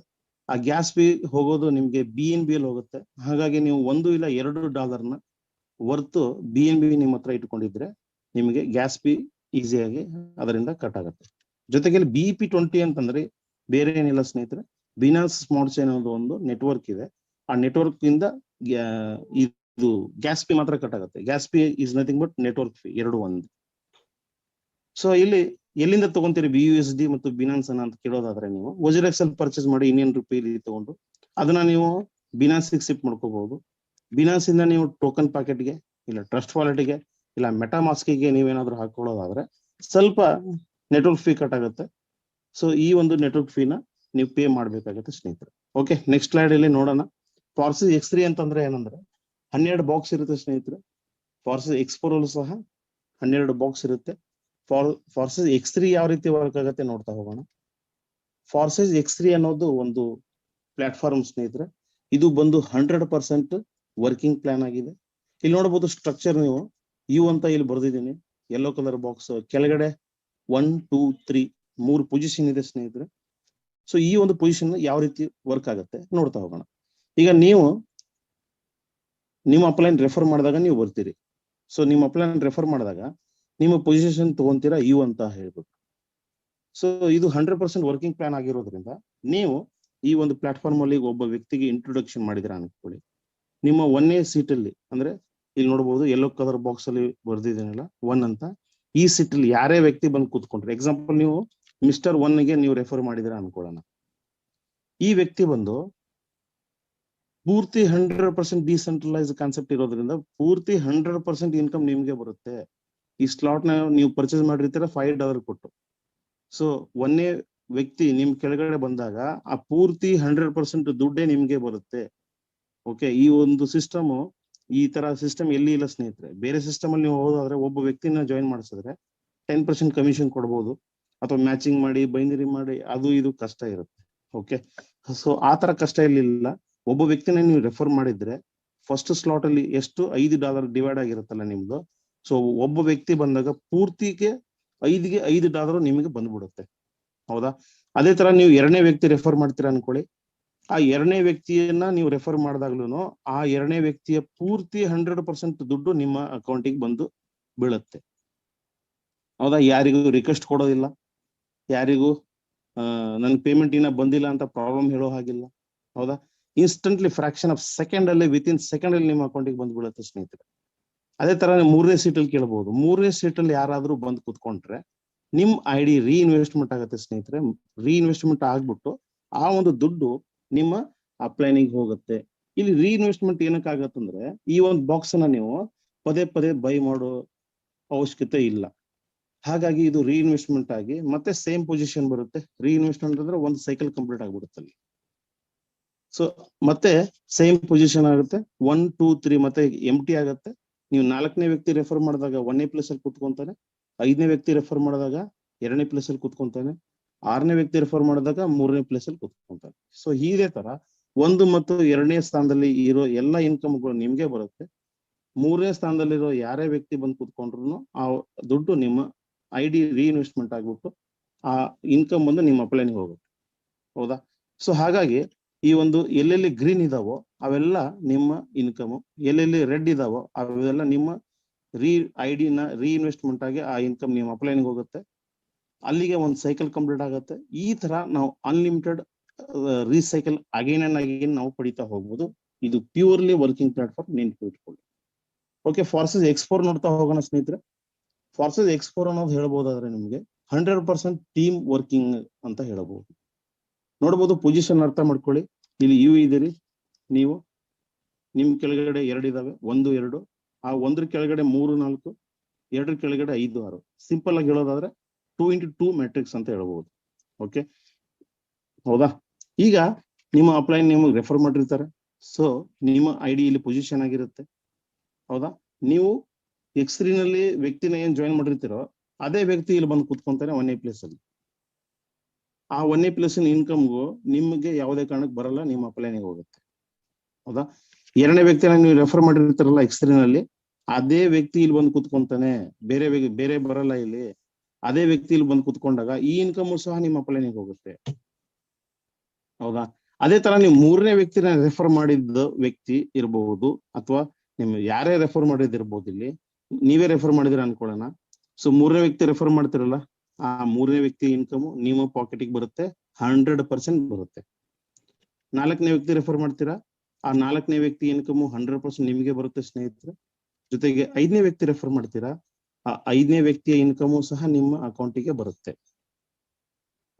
ಆ ಗ್ಯಾಸ್ ಫೀ ಹೋಗೋದು ನಿಮ್ಗೆ BNB ಅಲ್ಲಿ ಹೋಗುತ್ತೆ. ಹಾಗಾಗಿ ನೀವು $1 ಇಲ್ಲ $2 ವರ್ತು BNB ನಿಮ್ಮ ಹತ್ರ ಇಟ್ಕೊಂಡಿದ್ರೆ ನಿಮಗೆ ಗ್ಯಾಸ್ ಫೀ ಈಸಿಯಾಗಿ ಅದರಿಂದ ಕಟ್ ಆಗುತ್ತೆ. ಜೊತೆಗೆ ಇಲ್ಲಿ BP20 ಅಂತಂದ್ರೆ ಬೇರೆ ಏನಿಲ್ಲ ಸ್ನೇಹಿತರೆ, ಬಿನಾನ್ಸ್ ಸ್ಮಾರ್ಟ್ ಚೈನ್ ಅನ್ನೋದು ಒಂದು ನೆಟ್ವರ್ಕ್ ಇದೆ. ಆ ನೆಟ್ವರ್ಕ್ ಇಂದ ಇದು ಗ್ಯಾಸ್ ಫೀ ಮಾತ್ರ ಕಟ್ ಆಗುತ್ತೆ. Gas fee is nothing but network fee, ಎರಡು ಒಂದು. ಸೊ ಇಲ್ಲಿ ಎಲ್ಲಿಂದ ತಗೊಂತೀರಿ BUSD ಮತ್ತು ಬಿನಾನ್ಸ್ ಅಂತ ಕೇಳೋದಾದ್ರೆ, ನೀವು OZRX ಅಲ್ಲಿ ಪರ್ಚೇಸ್ ಮಾಡಿ ಇಂಡಿಯನ್ ರುಪೀಲಿ ತಗೊಂಡು ಅದನ್ನ ನೀವು ಬಿನಾನ್ಸ್ ಶಿಫ್ಟ್ ಮಾಡ್ಕೋಬಹುದು. ಬಿನಾನ್ಸ್ ಇಂದ ನೀವು ಟೋಕನ್ ಪ್ಯಾಕೆಟ್ಗೆ ಇಲ್ಲ ಟ್ರಸ್ಟ್ ವಾಲೆಟ್ಗೆ ಇಲ್ಲ ಮೆಟಾಮಾಸ್ಕಿಗೆ ನೀವೇನಾದ್ರೂ ಹಾಕೊಳ್ಳೋದಾದ್ರೆ ಸ್ವಲ್ಪ ನೆಟ್ವರ್ಕ್ ಫೀ ಕಟ್ ಆಗುತ್ತೆ. ಸೊ ಈ ಒಂದು ನೆಟ್ವರ್ಕ್ ಫೀನ ನೀವು ಪೇ ಮಾಡ್ಬೇಕಾಗುತ್ತೆ ಸ್ನೇಹಿತರೆ. ಓಕೆ, ನೆಕ್ಸ್ಟ್ ಸ್ಲೈಡ್ ಅಲ್ಲಿ ನೋಡೋಣ. ಫಾರ್ಸಸ್ X3 ಅಂತಂದ್ರೆ ಏನಂದ್ರೆ 12 ಬಾಕ್ಸ್ ಇರುತ್ತೆ ಸ್ನೇಹಿತರೆ. ಫಾರ್ಸಸ್ X4 ಅಲ್ಲೂ ಸಹ 12 ಬಾಕ್ಸ್ ಇರುತ್ತೆ. ಫಾರ್ಸಸ್ X3 ಯಾವ ರೀತಿ ವರ್ಕ್ ಆಗುತ್ತೆ ನೋಡ್ತಾ ಹೋಗೋಣ. ಫಾರ್ಸಸ್ X3 ಅನ್ನೋದು ಒಂದು ಪ್ಲಾಟ್ಫಾರ್ಮ್ ಸ್ನೇಹಿತರೆ. ಇದು ಬಂದು 100% ವರ್ಕಿಂಗ್ ಪ್ಲಾನ್ ಆಗಿದೆ. ಇಲ್ಲಿ ನೋಡಬಹುದು ಸ್ಟ್ರಕ್ಚರ್, ನೀವು ಯು ಅಂತ ಇಲ್ಲಿ ಬರ್ದಿದ್ದೀನಿ, ಯೆಲ್ಲೋ ಕಲರ್ ಬಾಕ್ಸ್ ಕೆಳಗಡೆ 1 2 3 3 ಪೊಸಿಷನ್ ಇದೆ ಸ್ನೇಹಿತರೆ. ಸೊ ಈ ಒಂದು ಪೊಸಿಷನ್ ಯಾವ ರೀತಿ ವರ್ಕ್ ಆಗುತ್ತೆ ನೋಡ್ತಾ ಹೋಗೋಣ. ಈಗ ನೀವು ನಿಮ್ಮ ಅಪ್ಲೈನ್ ರೆಫರ್ ಮಾಡಿದಾಗ ನೀವು ಬರ್ತೀರಿ. ಸೊ ನಿಮ್ಮ ಅಪ್ಲೈನ್ ರೆಫರ್ ಮಾಡಿದಾಗ ನಿಮ್ಮ ಪೊಸಿಷನ್ ತಗೊಂತೀರಾ ಯು ಅಂತ ಹೇಳ್ಬಿಟ್ಟು. ಸೊ ಇದು 100% ವರ್ಕಿಂಗ್ ಪ್ಲಾನ್ ಆಗಿರೋದ್ರಿಂದ ನೀವು ಈ ಒಂದು ಪ್ಲಾಟ್ಫಾರ್ಮ್ ಅಲ್ಲಿ ಒಬ್ಬ ವ್ಯಕ್ತಿಗೆ ಇಂಟ್ರೊಡಕ್ಷನ್ ಮಾಡಿದಿರ ಅನ್ಕೊಳ್ಳಿ. ನಿಮ್ಮ 1ನೇ ಸೀಟ್ ಅಲ್ಲಿ, ಅಂದ್ರೆ ಇಲ್ಲಿ ನೋಡಬಹುದು ಯೆಲ್ಲೋ ಕಲರ್ ಬಾಕ್ಸ್ ಅಲ್ಲಿ ಬರ್ದಿದ್ದೀನಲ್ಲ 1 ಅಂತ, ಈ ಸೀಟ್ ಅಲ್ಲಿ ಯಾರೇ ವ್ಯಕ್ತಿ ಬಂದು ಕೂತ್ಕೊಂಡ್ರೆ, ಎಕ್ಸಾಂಪಲ್ ನೀವು ಮಿಸ್ಟರ್ 1ಗೆ ನೀವು ರೆಫರ್ ಮಾಡಿದಿರ ಅನ್ಕೊಳ್ಳೋಣ. ಈ ವ್ಯಕ್ತಿ ಬಂದು ಪೂರ್ತಿ 100% ಡಿಸೆಂಟ್ರಲೈಸ್ ಕಾನ್ಸೆಪ್ಟ್ ಇರೋದ್ರಿಂದ ಪೂರ್ತಿ 100% ಇನ್ಕಮ್ ನಿಮ್ಗೆ ಬರುತ್ತೆ. ಈ ಸ್ಲಾಟ್ ನ ನೀವು ಪರ್ಚೇಸ್ ಮಾಡಿರ್ತೀರ $5 ಕೊಟ್ಟು. ಸೊ 1ನೇ ವ್ಯಕ್ತಿ ನಿಮ್ ಕೆಳಗಡೆ ಬಂದಾಗ ಆ ಪೂರ್ತಿ 100% ದುಡ್ಡೇ ನಿಮ್ಗೆ ಬರುತ್ತೆ. ಓಕೆ, ಈ ಒಂದು ಸಿಸ್ಟಮ್, ಈ ತರ ಸಿಸ್ಟಮ್ ಎಲ್ಲಿ ಇಲ್ಲ ಸ್ನೇಹಿತರೆ. ಬೇರೆ ಸಿಸ್ಟಮ್ ಅಲ್ಲಿ ನೀವು ಹೋದಾದ್ರೆ ಒಬ್ಬ ವ್ಯಕ್ತಿನ ಜಾಯಿನ್ ಮಾಡಿಸಿದ್ರೆ 10% ಕಮಿಷನ್ ಕೊಡ್ಬೋದು, ಅಥವಾ ಮ್ಯಾಚಿಂಗ್ ಮಾಡಿ ಬೈನರಿ ಮಾಡಿ ಅದು ಇದು ಕಷ್ಟ ಇರುತ್ತೆ. ಓಕೆ, ಸೊ ಆ ತರ ಕಷ್ಟ ಇರ್ಲಿಲ್ಲ. ಒಬ್ಬ ವ್ಯಕ್ತಿನ ನೀವು ರೆಫರ್ ಮಾಡಿದ್ರೆ ಫಸ್ಟ್ ಸ್ಲಾಟ್ ಅಲ್ಲಿ ಎಷ್ಟು $5 ಡಿವೈಡ್ ಆಗಿರುತ್ತಲ್ಲ ನಿಮ್ದು. ಸೊ ಒಬ್ಬ ವ್ಯಕ್ತಿ ಬಂದಾಗ ಪೂರ್ತಿಗೆ $5ಗೆ $5 ನಿಮಗೆ ಬಂದ್ಬಿಡುತ್ತೆ. ಹೌದಾ? ಅದೇ ತರ ನೀವು 2ನೇ ವ್ಯಕ್ತಿ ರೆಫರ್ ಮಾಡ್ತೀರಾ ಅನ್ಕೊಳ್ಳಿ. ಆ 2ನೇ ವ್ಯಕ್ತಿಯನ್ನ ನೀವು ರೆಫರ್ ಮಾಡಿದಾಗ್ಲೂ ಆ 2ನೇ ವ್ಯಕ್ತಿಯ ಪೂರ್ತಿ 100% ದುಡ್ಡು ನಿಮ್ಮ ಅಕೌಂಟಿಗೆ ಬಂದು ಬೀಳುತ್ತೆ. ಹೌದಾ? ಯಾರಿಗೂ ರಿಕ್ವೆಸ್ಟ್ ಕೊಡೋದಿಲ್ಲ, ಯಾರಿಗೂ ನನ್ ಪೇಮೆಂಟ್ ಇನ್ನ ಬಂದಿಲ್ಲ ಅಂತ ಪ್ರಾಬ್ಲಮ್ ಹೇಳೋ ಹಾಗಿಲ್ಲ. ಹೌದಾ? ಇನ್ಸ್ಟೆಂಟ್ಲಿ ಫ್ರಾಕ್ಷನ್ ಆಫ್ ಸೆಕೆಂಡ್ ಅಲ್ಲಿ, ವಿತಿನ್ ಸೆಕೆಂಡ್ ಅಲ್ಲಿ ನಿಮ್ಮ ಅಕೌಂಟಿಗೆ ಬಂದು ಬೀಳುತ್ತೆ ಸ್ನೇಹಿತರೆ. ಅದೇ ತರ 3ನೇ ಸೀಟ್ ಅಲ್ಲಿ ಕೇಳಬಹುದು. 3ನೇ ಸೀಟ್ ಅಲ್ಲಿ ಯಾರಾದ್ರೂ ಬಂದು ಕುತ್ಕೊಂಡ್ರೆ ನಿಮ್ ID ರೀಇನ್ವೆಸ್ಟ್ಮೆಂಟ್ ಆಗುತ್ತೆ ಸ್ನೇಹಿತರೆ. ರೀಇನ್ವೆಸ್ಟ್ಮೆಂಟ್ ಆಗ್ಬಿಟ್ಟು ಆ ಒಂದು ದುಡ್ಡು ನಿಮ್ಮ ಅಪ್ಲೈನಿಗೆ ಹೋಗುತ್ತೆ. ಇಲ್ಲಿ ರೀಇನ್ವೆಸ್ಟ್ಮೆಂಟ್ ಏನಕ್ಕಾಗತ್ತಂದ್ರೆ, ಈ ಒಂದು ಬಾಕ್ಸ್ ಅನ್ನ ನೀವು ಪದೇ ಪದೇ ಬೈ ಮಾಡೋ ಅವಶ್ಯಕತೆ ಇಲ್ಲ. ಹಾಗಾಗಿ ಇದು ರೀಇನ್ವೆಸ್ಟ್ಮೆಂಟ್ ಆಗಿ ಮತ್ತೆ ಸೇಮ್ ಪೊಸಿಷನ್ ಬರುತ್ತೆ. ರೀಇನ್ವೆಸ್ಟ್ಮೆಂಟ್ ಅಂದ್ರೆ ಒಂದು ಸೈಕಲ್ ಕಂಪ್ಲೀಟ್ ಆಗ್ಬಿಡುತ್ತೆ ಅಲ್ಲಿ. ಸೊ ಮತ್ತೆ ಸೇಮ್ ಪೊಸಿಷನ್ ಆಗುತ್ತೆ, 1 2 3 ಮತ್ತೆ ಎಂಟಿ ಆಗುತ್ತೆ. ನೀವು 4ನೇ ವ್ಯಕ್ತಿ ರೆಫರ್ ಮಾಡಿದಾಗ 1ನೇ ಪ್ಲೇಸ್ ಅಲ್ಲಿ ಕುತ್ಕೊಂತಾನೆ, 5ನೇ ವ್ಯಕ್ತಿ ರೆಫರ್ ಮಾಡಿದಾಗ 2ನೇ ಪ್ಲೇಸ್ ಅಲ್ಲಿ ಕುತ್ಕೊಂತಾನೆ, 6ನೇ ವ್ಯಕ್ತಿ ರೆಫರ್ ಮಾಡಿದಾಗ 3ನೇ ಪ್ಲೇಸ್ ಅಲ್ಲಿ ಕುತ್ಕೊಂತಾನೆ. ಸೊ ಇದೇ ತರ 1 ಮತ್ತು 2ನೇ ಸ್ಥಾನದಲ್ಲಿ ಇರೋ ಎಲ್ಲಾ ಇನ್ಕಮ್ಗಳು ನಿಮ್ಗೆ ಬರುತ್ತೆ. 3ನೇ ಸ್ಥಾನದಲ್ಲಿರೋ ಯಾರೇ ವ್ಯಕ್ತಿ ಬಂದು ಕುತ್ಕೊಂಡ್ರು ಆ ದುಡ್ಡು ನಿಮ್ಮ ID ರೀಇನ್ವೆಸ್ಟ್ಮೆಂಟ್ ಆಗ್ಬಿಟ್ಟು ಆ ಇನ್ಕಮ್ ಬಂದು ನಿಮ್ಮ ಅಪ್ಲೈನಿಗೆ ಹೋಗುತ್ತೆ. ಹೌದಾ? ಸೊ ಹಾಗಾಗಿ ಈ ಒಂದು ಎಲ್ಲೆಲ್ಲಿ ಗ್ರೀನ್ ಇದಾವೋ ಅವೆಲ್ಲ ನಿಮ್ಮ ಇನ್ಕಮ್, ಎಲ್ಲೆಲ್ಲಿ ರೆಡ್ ಇದಾವೋ ಅವೆಲ್ಲ ನಿಮ್ಮ ID ನ ರೀಇನ್ವೆಸ್ಟ್ಮೆಂಟ್ ಆಗಿ ಆ ಇನ್ಕಮ್ ನಿಮ್ಮ ಅಪ್ಲೈನಿಗೆ ಹೋಗುತ್ತೆ. ಅಲ್ಲಿಗೆ ಒಂದು ಸೈಕಲ್ ಕಂಪ್ಲೀಟ್ ಆಗುತ್ತೆ. ಈ ತರ ನಾವು unlimited recycle again and again ನಾವು ಪಡಿತಾ ಹೋಗ್ಬೋದು. ಇದು ಪ್ಯೂರ್ಲಿ ವರ್ಕಿಂಗ್ ಪ್ಲಾಟ್ಫಾರ್ಮ್, ನೆನ್ಪಿಟ್ಕೊಳ್ಳಿ. ಓಕೆ, ಫಾರ್ಸಸ್ X4 ನೋಡ್ತಾ ಹೋಗೋಣ ಸ್ನೇಹಿತರೆ. ಫಾರ್ಸಸ್ X4 ಅನ್ನೋದು ಹೇಳ್ಬೋದಾದ್ರೆ ನಿಮ್ಗೆ 100% ಟೀಮ್ ವರ್ಕಿಂಗ್ ಅಂತ ಹೇಳಬಹುದು. ನೋಡ್ಬೋದು, ಪೊಸಿಷನ್ ಅರ್ಥ ಮಾಡ್ಕೊಳ್ಳಿ. ಇಲ್ಲಿ ಯು ಇದೀರಿ ನೀವು, ನಿಮ್ ಕೆಳಗಡೆ 2 ಇದಾವೆ, 1 2, ಆ 1 ಕೆಳಗಡೆ 3 4, 2 ಕೆಳಗಡೆ 5 6. ಸಿಂಪಲ್ ಆಗಿ ಹೇಳೋದಾದ್ರೆ 2x2 ಮ್ಯಾಟ್ರಿಕ್ಸ್ ಅಂತ ಹೇಳ್ಬಹುದು. ಓಕೆ, ಹೌದಾ? ಈಗ ನಿಮ್ಮ ಅಪ್ಲೈನ್ ನಿಮಗೆ ರೆಫರ್ ಮಾಡಿರ್ತಾರೆ. ಸೊ ನಿಮ್ಮ ಐ ಡಿ ಇಲ್ಲಿ ಪೊಸಿಷನ್ ಆಗಿರುತ್ತೆ. ಹೌದಾ, ನೀವು X3 ನಲ್ಲಿ ವ್ಯಕ್ತಿನ ಏನ್ ಜಾಯಿನ್ ಮಾಡಿರ್ತೀರೋ ಅದೇ ವ್ಯಕ್ತಿ ಇಲ್ಲಿ ಬಂದು ಕೂತ್ಕೊಂತಾನೆ 1A ಪ್ಲೇಸ್ ಅಲ್ಲಿ. ಆ 1A ಪ್ಲೇಸ್ ಇನ್ಕಮ್ಗೂ ನಿಮ್ಗೆ ಯಾವುದೇ ಕಾರಣಕ್ಕೆ ಬರಲ್ಲ, ನಿಮ್ಮ ಅಪ್ಲೈನಿಗೆ ಹೋಗುತ್ತೆ. ಹೌದಾ, ಎರಡನೇ ವ್ಯಕ್ತಿನ ನೀವು ರೆಫರ್ ಮಾಡಿರ್ತೀರಲ್ಲ X3 ನಲ್ಲಿ, ಅದೇ ವ್ಯಕ್ತಿ ಇಲ್ಲಿ ಬಂದು ಕೂತ್ಕೊಂತಾನೆ, ಬೇರೆ ಬರಲ್ಲ ಇಲ್ಲಿ. ಅದೇ ವ್ಯಕ್ತಿ ಇಲ್ಲಿ ಬಂದು ಕೂತ್ಕೊಂಡಾಗ ಈ ಇನ್ಕಮ್ ಸಹ ನಿಮ್ಮ ಅಪ್ಲೈನಿಗೆ ಹೋಗುತ್ತೆ. ಹೌದಾ, ಅದೇ ತರ ನೀವು ಮೂರನೇ ವ್ಯಕ್ತಿನ ರೆಫರ್ ಮಾಡಿದ್ದ ವ್ಯಕ್ತಿ ಇರಬಹುದು, ಅಥವಾ ನಿಮ್ ಯಾರೇ ರೆಫರ್ ಮಾಡಿದಿರ್ಬೋದು. ಇಲ್ಲಿ ನೀವೇ ರೆಫರ್ ಮಾಡಿದಿರ ಅನ್ಕೊಳ್ಳೋಣ. ಸೊ ಮೂರನೇ ವ್ಯಕ್ತಿ ರೆಫರ್ ಮಾಡ್ತಿರಲ್ಲ, ಆ ಮೂರನೇ ವ್ಯಕ್ತಿ ಇನ್ಕಮ್ ನಿಮ್ಮ ಪಾಕೆಟಿಗೆ ಬರುತ್ತೆ, 100% ಬರುತ್ತೆ. ನಾಲ್ಕನೇ ವ್ಯಕ್ತಿ ರೆಫರ್ ಮಾಡ್ತೀರಾ, ಆ ನಾಲ್ಕನೇ ವ್ಯಕ್ತಿ ಇನ್ಕಮ್ 100% ನಿಮಗೆ ಬರುತ್ತೆ ಸ್ನೇಹಿತರೆ. ಜೊತೆಗೆ ಐದನೇ ವ್ಯಕ್ತಿ ರೆಫರ್ ಮಾಡ್ತೀರಾ, ಆ ಐದನೇ ವ್ಯಕ್ತಿಯ ಇನ್ಕಮ್ ಸಹ ನಿಮ್ಮ ಅಕೌಂಟಿಗೆ ಬರುತ್ತೆ.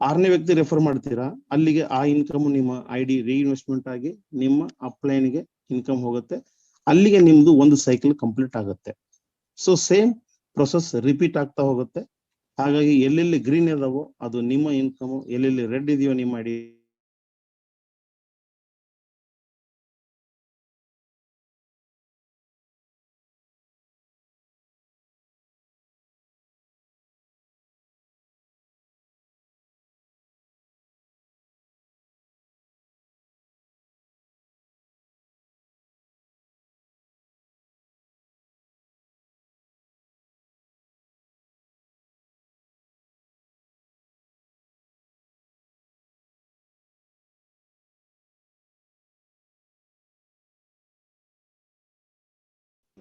ಆರನೇ ವ್ಯಕ್ತಿ ರೆಫರ್ ಮಾಡ್ತೀರಾ, ಅಲ್ಲಿಗೆ ಆ ಇನ್ಕಮ್ ನಿಮ್ಮ ID ರೀಇನ್ವೆಸ್ಟ್ಮೆಂಟ್ ಆಗಿ ನಿಮ್ಮ ಅಪ್ಲೈನ್ಗೆ ಇನ್ಕಮ್ ಹೋಗುತ್ತೆ. ಅಲ್ಲಿಗೆ ನಿಮ್ದು ಒಂದು ಸೈಕಲ್ ಕಂಪ್ಲೀಟ್ ಆಗುತ್ತೆ. ಸೊ ಸೇಮ್ ಪ್ರೊಸೆಸ್ ರಿಪೀಟ್ ಆಗ್ತಾ ಹೋಗುತ್ತೆ. ಹಾಗಾಗಿ ಎಲ್ಲೆಲ್ಲಿ ಗ್ರೀನ್ ಇದಾವೋ ಅದು ನಿಮ್ಮ ಇನ್ಕಮ್, ಎಲ್ಲೆಲ್ಲಿ ರೆಡ್ ಇದೆಯೋ ನಿಮ್ಮ ID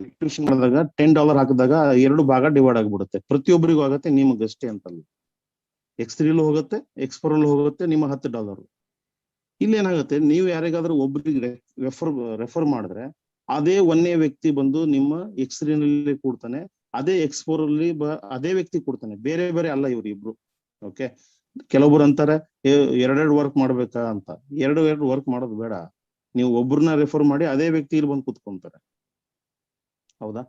ಎಲೆಕ್ಟ್ರಿಷಿಯನ್ ಮಾಡಿದಾಗ $10 ಹಾಕಿದಾಗ 2 ಭಾಗ ಡಿವೈಡ್ ಆಗ್ಬಿಡುತ್ತೆ. ಪ್ರತಿಯೊಬ್ಬರಿಗೂ ಆಗುತ್ತೆ, ನಿಮಗಷ್ಟೇ ಅಂತಲ್ಲ. X3 ಹೋಗುತ್ತೆ, X4 ಹೋಗುತ್ತೆ, ನಿಮ್ಮ $10. ಇಲ್ಲಿ ಏನಾಗುತ್ತೆ, ನೀವು ಯಾರಿಗಾದ್ರೂ ಒಬ್ಬರಿಗೆ ರೆಫರ್ ಮಾಡಿದ್ರೆ ಅದೇ 1ನೇ ವ್ಯಕ್ತಿ ಬಂದು ನಿಮ್ಮ X3 ನಲ್ಲಿ ಕೊಡ್ತಾನೆ, ಅದೇ X4 ಅಲ್ಲಿ ಅದೇ ವ್ಯಕ್ತಿ ಕೊಡ್ತಾನೆ. ಬೇರೆ ಅಲ್ಲ ಇವ್ರು ಇಬ್ರು. ಓಕೆ, ಕೆಲವೊಬ್ರು ಅಂತಾರೆ ಎರಡೆರಡು ವರ್ಕ್ ಮಾಡ್ಬೇಕಾ ಅಂತ. ಎರಡು ವರ್ಕ್ ಮಾಡೋದು ಬೇಡ, ನೀವು ಒಬ್ರನ್ನ ರೆಫರ್ ಮಾಡಿ ಅದೇ ವ್ಯಕ್ತಿ ಇಲ್ಲಿ ಬಂದು ಕೂತ್ಕೊಂತಾರೆ. ಹೌದಾ,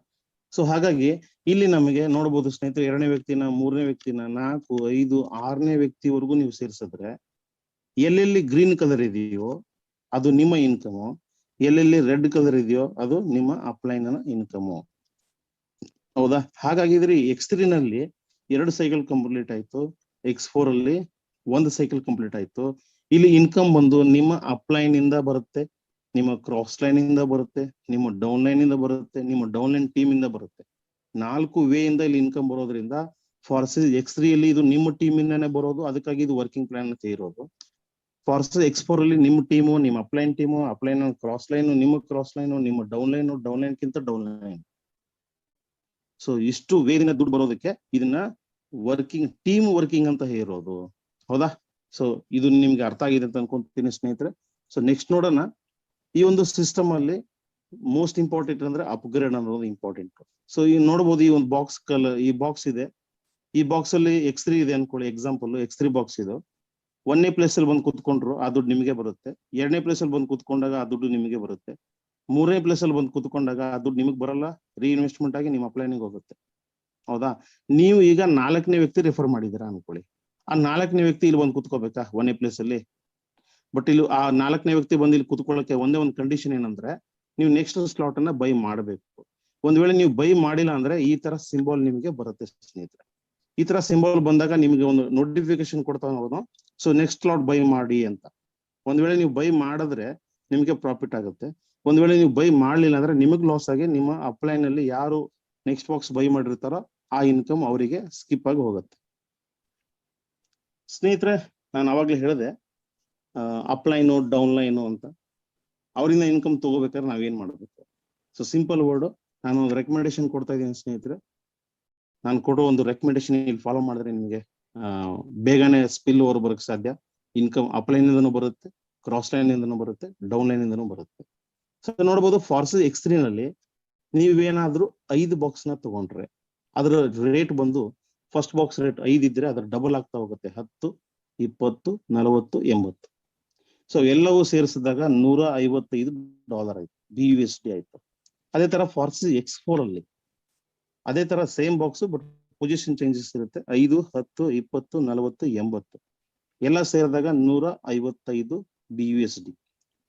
ಸೊ ಹಾಗಾಗಿ ಇಲ್ಲಿ ನಮಗೆ ನೋಡ್ಬೋದು ಸ್ನೇಹಿತರೆ, ಎರಡನೇ ವ್ಯಕ್ತಿನ, ಮೂರನೇ ವ್ಯಕ್ತಿನ, 4, 5, 6ನೇ ವ್ಯಕ್ತಿವರೆಗೂ ನೀವು ಸೇರಿಸಿದ್ರೆ ಎಲ್ಲೆಲ್ಲಿ ಗ್ರೀನ್ ಕಲರ್ ಇದೆಯೋ ಅದು ನಿಮ್ಮ ಇನ್ಕಮ್, ಎಲ್ಲೆಲ್ಲಿ ರೆಡ್ ಕಲರ್ ಇದೆಯೋ ಅದು ನಿಮ್ಮ ಅಪ್ಲೈನ್ ಇನ್ಕಮ್. ಹೌದಾ, ಹಾಗಾಗಿದ್ರೆ X3 ನಲ್ಲಿ 2 ಸೈಕಲ್ ಕಂಪ್ಲೀಟ್ ಆಯ್ತು, X4 ಅಲ್ಲಿ 1 ಸೈಕಲ್ ಕಂಪ್ಲೀಟ್ ಆಯ್ತು. ಇಲ್ಲಿ ಇನ್ಕಮ್ ಬಂದು ನಿಮ್ಮ ಅಪ್ಲೈನ್ ಇಂದ ಬರುತ್ತೆ, ನಿಮ್ಮ ಕ್ರಾಸ್ ಲೈನ್ ಇಂದ ಬರುತ್ತೆ, ನಿಮ್ಮ ಡೌನ್ ಲೈನ್ ಇಂದ ಬರುತ್ತೆ, ನಿಮ್ಮ ಡೌನ್ ಲೈನ್ ಟೀಮ್ ಇಂದ ಬರುತ್ತೆ. 4 ವೇ ಇಂದ ಇಲ್ಲಿ ಇನ್ಕಮ್ ಬರೋದ್ರಿಂದ ಫಾರ್ಸಸ್ X3 ಅಲ್ಲಿ ಇದು ನಿಮ್ಮ ಟೀಮ್ ಇಂದಾನೆ ಬರೋದು, ಅದಕ್ಕಾಗಿ ಇದು ವರ್ಕಿಂಗ್ ಪ್ಲಾನ್ ಅಂತ ಇರೋದು. ಫಾರ್ಸಸ್ X4 ಅಲ್ಲಿ ನಿಮ್ಮ ಟೀಮು, ನಿಮ್ಮ ಅಪ್ಲೈನ್ ಕ್ರಾಸ್ ಲೈನ್, ನಿಮ್ಮ ಕ್ರಾಸ್ ಲೈನ್, ನಿಮ್ಮ ಡೌನ್ ಲೈನ್ ಕಿಂತ ಡೌನ್ ಲೈನ್. ಸೊ ಇಷ್ಟು ವೇದಿನ ದುಡ್ಡು ಬರೋದಕ್ಕೆ ಇದನ್ನ ಟೀಮ್ ವರ್ಕಿಂಗ್ ಅಂತ ಇರೋದು. ಹೌದಾ, ಸೊ ಇದು ನಿಮ್ಗೆ ಅರ್ಥ ಆಗಿದೆ ಅಂತ ಅನ್ಕೊಂತೀನಿ ಸ್ನೇಹಿತರೆ. ಸೊ ನೆಕ್ಸ್ಟ್ ನೋಡೋಣ, ಈ ಒಂದು ಸಿಸ್ಟಮ್ ಅಲ್ಲಿ ಮೋಸ್ಟ್ ಇಂಪಾರ್ಟೆಂಟ್ ಅಂದ್ರೆ ಅಪ್ಗ್ರೇಡ್ ಅನ್ನೋದು ಇಂಪಾರ್ಟೆಂಟ್. ಸೊ ಈ ನೋಡಬಹುದು, ಈ ಒಂದು ಈ ಬಾಕ್ಸ್ ಇದೆ. ಈ ಬಾಕ್ಸ್ ಅಲ್ಲಿ X3 ಇದೆ ಅನ್ಕೊಳ್ಳಿ, ಎಕ್ಸಾಂಪಲ್ X3 ಬಾಕ್ಸ್ ಇದು. 1ನೇ ಪ್ಲೇಸ್ ಅಲ್ಲಿ ಬಂದು ಕೂತ್ಕೊಂಡ್ರು ಆ ದುಡ್ಡು ನಿಮಗೆ ಬರುತ್ತೆ, 2ನೇ ಪ್ಲೇಸ್ ಅಲ್ಲಿ ಬಂದು ಕೂತ್ಕೊಂಡಾಗ ಆ ದುಡ್ಡು ನಿಮಗೆ ಬರುತ್ತೆ, 3ನೇ ಪ್ಲೇಸ್ ಅಲ್ಲಿ ಬಂದು ಕೂತ್ಕೊಂಡಾಗ ಆ ದುಡ್ಡು ನಿಮಗೆ ಬರಲ್ಲ, ರೀಇನ್ವೆಸ್ಟ್ಮೆಂಟ್ ಆಗಿ ನಿಮ್ಮ ಅಪ್ಲೈನಿಗೆ ಹೋಗುತ್ತೆ. ಹೌದಾ, ನೀವು ಈಗ 4ನೇ ವ್ಯಕ್ತಿ ರೆಫರ್ ಮಾಡಿದ್ದೀರಾ ಅನ್ಕೊಳ್ಳಿ, ಆ 4ನೇ ವ್ಯಕ್ತಿ ಇಲ್ಲಿ ಬಂದು ಕೂತ್ಕೋಬೇಕಾ 1ನೇ ಪ್ಲೇಸ್ ಅಲ್ಲಿ? ಬಟ್ ಇಲ್ಲಿ ಆ 4ನೇ ವ್ಯಕ್ತಿ ಬಂದು ಇಲ್ಲಿ ಕೂತ್ಕೊಳ್ಳೋಕೆ ಒಂದೇ ಒಂದು ಕಂಡೀಷನ್ ಏನಂದ್ರೆ, ನೀವು ನೆಕ್ಸ್ಟ್ ಸ್ಲಾಟ್ ಅನ್ನ ಬೈ ಮಾಡಬೇಕು. ಒಂದ್ ವೇಳೆ ನೀವು ಬೈ ಮಾಡಿಲ್ಲ ಅಂದ್ರೆ ಈ ತರ ಸಿಂಬಲ್ ನಿಮಗೆ ಬರುತ್ತೆ ಸ್ನೇಹಿತರೆ. ಈ ತರ ಸಿಂಬಲ್ ಬಂದಾಗ ನಿಮಗೆ ಒಂದು ನೋಟಿಫಿಕೇಶನ್ ಕೊಡ್ತಾ ಹೋಗೋದು, ಸೊ ನೆಕ್ಸ್ಟ್ ಸ್ಲಾಟ್ ಬೈ ಮಾಡಿ ಅಂತ. ಒಂದ್ ವೇಳೆ ನೀವು ಬೈ ಮಾಡಿದ್ರೆ ನಿಮಗೆ ಪ್ರಾಫಿಟ್ ಆಗುತ್ತೆ, ಒಂದ್ ವೇಳೆ ನೀವು ಬೈ ಮಾಡ್ಲಿಲ್ಲ ಅಂದ್ರೆ ನಿಮಗೆ ಲಾಸ್ ಆಗಿ ನಿಮ್ಮ ಅಪ್ಲೈನ್ ಅಲ್ಲಿ ಯಾರು ನೆಕ್ಸ್ಟ್ ಬಾಕ್ಸ್ ಬೈ ಮಾಡಿರ್ತಾರೋ ಆ ಇನ್ಕಮ್ ಅವರಿಗೆ ಸ್ಕಿಪ್ ಆಗಿ ಹೋಗುತ್ತೆ. ಸ್ನೇಹಿತರೆ, ನಾನು ಅವಾಗ್ಲೇ ಹೇಳಿದೆ ಅಪ್ಲೈನು ಡೌನ್ ಲೈನು ಅಂತ, ಅವರಿಂದ ಇನ್ಕಮ್ ತಗೋಬೇಕಾದ್ರೆ ನಾವೇನ್ ಮಾಡ್ಬೇಕು? ಸೊ ಸಿಂಪಲ್ ವರ್ಡ್, ನಾನು ಒಂದು ರೆಕಮೆಂಡೇಶನ್ ಕೊಡ್ತಾ ಇದ್ದೀನಿ ಸ್ನೇಹಿತರೆ. ನಾನು ಕೊಡೋ ಒಂದು ರೆಕಮೆಂಡೇಶನ್ ಇಲ್ಲಿ ಫಾಲೋ ಮಾಡಿದ್ರೆ ನಿಮಗೆ ಬೇಗನೆ ಸ್ಪಿಲ್ ಓವರ್ ಬರೋಕ್ಕೆ ಸಾಧ್ಯ. ಇನ್ಕಮ್ ಅಪ್ಲೈನ್ ಇಂದನೂ ಬರುತ್ತೆ, ಕ್ರಾಸ್ ಲೈನ್ ಇಂದನೂ ಬರುತ್ತೆ, ಡೌನ್ ಲೈನ್ ಇಂದನೂ ಬರುತ್ತೆ. ಸೊ ನೋಡಬಹುದು, ಫಾರ್ಸಸ್ X3 ನಲ್ಲಿ ನೀವೇನಾದ್ರೂ 5 ಬಾಕ್ಸ್ ನ ತಗೊಂಡ್ರೆ ಅದರ ರೇಟ್ ಬಂದು ಫಸ್ಟ್ ಬಾಕ್ಸ್ ರೇಟ್ 5 ಇದ್ರೆ ಅದರ ಡಬಲ್ ಆಗ್ತಾ ಹೋಗುತ್ತೆ, 10, 20, 40, 80. ಸೊ ಎಲ್ಲವೂ ಸೇರಿಸಿದಾಗ $155 ಆಯ್ತು, BUSD ಆಯ್ತು. ಅದೇ ತರ ಫಾರ್ಸಸ್ X4 ಅಲ್ಲಿ ಅದೇ ತರ same box, but position changes ಇರುತ್ತೆ. 5, 10, 20, 40, 80 ಎಲ್ಲ ಸೇರಿದಾಗ $155 BUSD.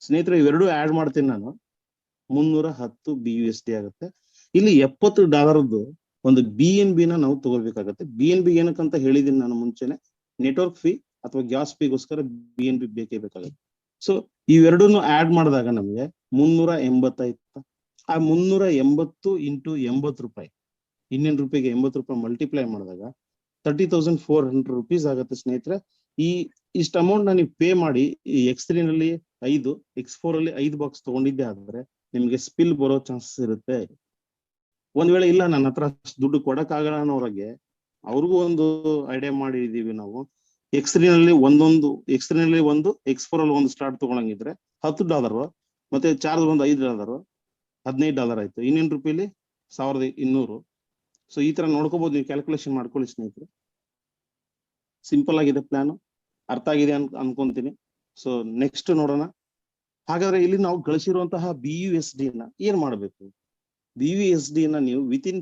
ಸ್ನೇಹಿತರೆ ಇವೆರಡು ಆಡ್ ಮಾಡ್ತೀನಿ ನಾನು. 310 BUSD ಆಗುತ್ತೆ. ಇಲ್ಲಿ $70 ಒಂದು BNB ನ ನಾವು ತಗೋಬೇಕಾಗತ್ತೆ. BNB ಏನಕ್ಕಂತ ಹೇಳಿದೀನಿ ನಾನು ಮುಂಚೆನೆ, ನೆಟ್ವರ್ಕ್ ಫೀ ಅಥವಾ ಗ್ಯಾಸ್ ಫೀಗೋಸ್ಕರ BNB ಬೇಕೇ ಬೇಕಾಗುತ್ತೆ. ಸೊ ಇವೆರಡನ್ನು ಆಡ್ ಮಾಡಿದಾಗ ನಮ್ಗೆ 385. ಆ 380 ಇಂಟು 80 ರೂಪಾಯಿ, ಇಂಡಿಯನ್ ರುಪಿಗೆ 80 ರೂಪಾಯಿ ಮಲ್ಟಿಪ್ಲೈ ಮಾಡಿದಾಗ 30,400 rupees ಆಗುತ್ತೆ ಸ್ನೇಹಿತರೆ. ಇಷ್ಟ ಅಮೌಂಟ್ ನೀವು ಪೇ ಮಾಡಿ ಈ X3 ನಲ್ಲಿ 5, X4 ಅಲ್ಲಿ 5 ಬಾಕ್ಸ್ ತಗೊಂಡಿದ್ದೆ ಆದ್ರೆ ನಿಮ್ಗೆ ಸ್ಪಿಲ್ ಬರೋ ಚಾನ್ಸಸ್ ಇರುತ್ತೆ. ಒಂದ್ ವೇಳೆ ಇಲ್ಲ ನನ್ನ ಹತ್ರ ದುಡ್ಡು ಕೊಡಕ್ಕಾಗಲ್ಲ ಅನ್ನೋರಿಗೆ ಅವ್ರಿಗೂ ಒಂದು ಐಡಿಯಾ ಮಾಡಿದೀವಿ ನಾವು. X3 ನಲ್ಲಿ ಒಂದು, X4 ಅಲ್ಲಿ ಒಂದು ಸ್ಟಾರ್ಟ್ ತಗೊಳಂಗಿದ್ರೆ $10 ಮತ್ತೆ ಚಾರ್ಜ್ ಬಂದು $5, $15 ಆಯ್ತು. ಇಂಡಿಯನ್ ರುಪಿಲಿ 1200. ಸೊ ಈ ತರ ನೋಡ್ಕೋಬಹುದು, ನೀವು ಕ್ಯಾಲ್ಕುಲೇಷನ್ ಮಾಡ್ಕೊಳ್ಳಿ ಸ್ನೇಹಿತರೆ. ಸಿಂಪಲ್ ಆಗಿದೆ ಪ್ಲಾನ್, ಅರ್ಥ ಆಗಿದೆ ಅನ್ಕೊಂತೀನಿ. ಸೊ ನೆಕ್ಸ್ಟ್ ನೋಡೋಣ. ಹಾಗಾದ್ರೆ ಇಲ್ಲಿ ನಾವು ಗಳಿಸಿರುವಂತಹ BUSD ನ ಏನ್ ಮಾಡಬೇಕು? BUSD ನ ನೀವು ವಿತಿನ್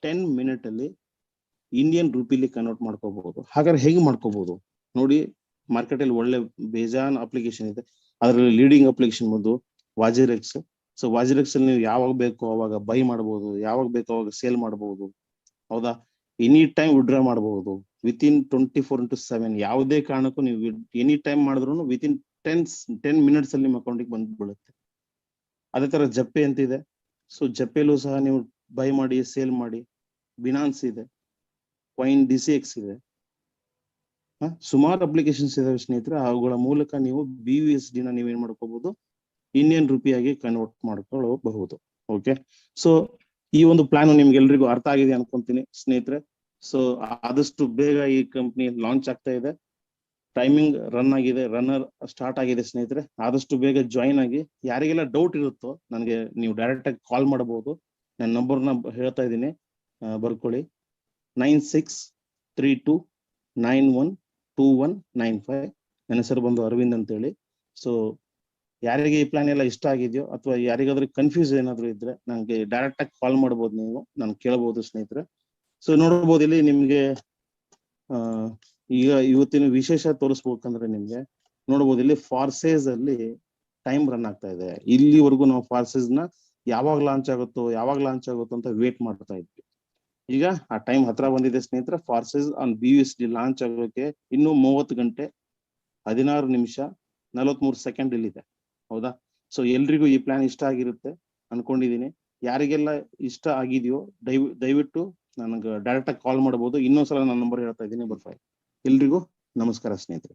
10 minute ಅಲ್ಲಿ ಇಂಡಿಯನ್ ರುಪಿಲಿ ಕನ್ವರ್ಟ್ ಮಾಡ್ಕೋಬಹುದು. ಹಾಗಾದ್ರೆ ಹೇಗೆ ಮಾಡ್ಕೋಬಹುದು ನೋಡಿ. ಮಾರ್ಕೆಟ್ ಅಲ್ಲಿ ಒಳ್ಳೆ ಬೇಜಾನ್ ಅಪ್ಲಿಕೇಶನ್ ಇದೆ. ಅದರಲ್ಲಿ ಲೀಡಿಂಗ್ ಅಪ್ಲಿಕೇಶನ್ ಬಂದು ವಾಜಿರೆಕ್ಸ್. ಸೊ ವಾಜಿರೆಕ್ಸ್ ಅಲ್ಲಿ ನೀವು ಯಾವಾಗ ಬೇಕೋ ಅವಾಗ ಬೈ ಮಾಡಬಹುದು, ಯಾವಾಗ ಬೇಕೋ ಅವಾಗ ಸೇಲ್ ಮಾಡಬಹುದು. ಹೌದಾ? ಎನಿ ಟೈಮ್ ವಿಡ್ರಾ ಮಾಡಬಹುದು ವಿತಿನ್ 24/7. ಯಾವುದೇ ಕಾರಣಕ್ಕೂ ನೀವು ಎನಿ ಟೈಮ್ ಮಾಡಿದ್ರು ವಿತಿನ್ 10 minutes ಅಲ್ಲಿ ನಿಮ್ಮ ಅಕೌಂಟಿಗೆ ಬಂದ್ಬಿಡುತ್ತೆ. ಅದೇ ತರ ಜಪ್ಪೆ ಅಂತ ಇದೆ. ಸೊ ಜಪ್ಪೆಲೂ ಸಹ ನೀವು ಬೈ ಮಾಡಿ ಸೇಲ್ ಮಾಡಿ. ಬಿನಾನ್ಸ್ ಇದೆ, ಕಾಯಿನ್ DCX ಇದೆ, ಸುಮಾರು ಅಪ್ಲಿಕೇಶನ್ಸ್ ಇದಾವೆ ಸ್ನೇಹಿತರೆ. ಅವುಗಳ ಮೂಲಕ ನೀವು BUSD ನ ನೀವೇನ್ ಮಾಡ್ಕೋಬಹುದು, ಇಂಡಿಯನ್ ರುಪಿಯಾಗಿ ಕನ್ವರ್ಟ್ ಮಾಡ್ಕೊಳ್ಳಬಹುದು. ಓಕೆ, ಸೊ ಈ ಒಂದು ಪ್ಲಾನ್ ನಿಮ್ಗೆಲ್ರಿಗೂ ಅರ್ಥ ಆಗಿದೆ ಅನ್ಕೊಂತೀನಿ ಸ್ನೇಹಿತರೆ. ಸೊ ಆದಷ್ಟು ಬೇಗ ಈ ಕಂಪ್ನಿ ಲಾಂಚ್ ಆಗ್ತಾ ಇದೆ. ಟೈಮಿಂಗ್ ರನ್ನರ್ ಸ್ಟಾರ್ಟ್ ಆಗಿದೆ ಸ್ನೇಹಿತರೆ. ಆದಷ್ಟು ಬೇಗ ಜಾಯಿನ್ ಆಗಿ. ಯಾರಿಗೆಲ್ಲ ಡೌಟ್ ಇರುತ್ತೋ ನನಗೆ ನೀವು ಡೈರೆಕ್ಟ್ ಆಗಿ ಕಾಲ್ ಮಾಡಬಹುದು. ನನ್ನ ನಂಬರ್ನ ಹೇಳ್ತಾ ಇದ್ದೀನಿ, ಬರ್ಕೊಳ್ಳಿ. 9632912195. ನನ್ನ ಹೆಸರು ಬಂದು ಅರವಿಂದ್ ಅಂತ ಹೇಳಿ. ಸೊ ಯಾರಿಗೆ ಈ ಪ್ಲಾನ್ ಎಲ್ಲ ಇಷ್ಟ ಆಗಿದೆಯೋ ಅಥವಾ ಯಾರಿಗಾದ್ರೂ ಕನ್ಫ್ಯೂಸ್ ಏನಾದ್ರು ಇದ್ರೆ ನಂಗೆ ಡೈರೆಕ್ಟ್ ಆಗಿ ಕಾಲ್ ಮಾಡಬಹುದು, ನೀವು ನಾನು ಕೇಳಬಹುದು ಸ್ನೇಹಿತರೆ. ಸೊ ನೋಡಬಹುದು ಇಲ್ಲಿ ನಿಮ್ಗೆ ಈಗ ಇವತ್ತಿನ ವಿಶೇಷ ತೋರಿಸ್ಬೇಕಂದ್ರೆ ನಿಮ್ಗೆ ನೋಡಬಹುದು ಇಲ್ಲಿ ಫಾರ್ಸೇಸ್ ಅಲ್ಲಿ ಟೈಮ್ ರನ್ ಆಗ್ತಾ ಇದೆ. ಇಲ್ಲಿವರೆಗೂ ನಾವು ಫಾರ್ಸೇಸ್ ನ ಯಾವಾಗ ಲಾಂಚ್ ಆಗುತ್ತೋ ಅಂತ ವೇಟ್ ಮಾಡ್ತಾ ಇದ್ವಿ. ಈಗ ಆ ಟೈಮ್ ಹತ್ರ ಬಂದಿದೆ ಸ್ನೇಹಿತರೆ. ಫಾರ್ಸೇಸ್ ಆನ್ BUSD ಲಾಂಚ್ ಆಗೋಕೆ ಇನ್ನು 30 ಗಂಟೆ 16 ನಿಮಿಷ 43 ಸೆಕೆಂಡ್ ಇಲ್ಲಿದೆ. ಹೌದಾ? ಸೊ ಎಲ್ರಿಗೂ ಈ ಪ್ಲಾನ್ ಇಷ್ಟ ಆಗಿರುತ್ತೆ ಅನ್ಕೊಂಡಿದೀನಿ. ಯಾರಿಗೆಲ್ಲ ಇಷ್ಟ ಆಗಿದೆಯೋ ದಯವಿಟ್ಟು ನನಗೆ ಡೈರೆಕ್ಟ್ ಆಗಿ ಕಾಲ್ ಮಾಡಬಹುದು. ಇನ್ನೊಂದ್ಸಲ ನನ್ನ ನಂಬರ್ ಹೇಳ್ತಾ ಇದ್ದೀನಿ, ಬರ್ತಾ. ಎಲ್ರಿಗೂ ನಮಸ್ಕಾರ ಸ್ನೇಹಿತರೆ.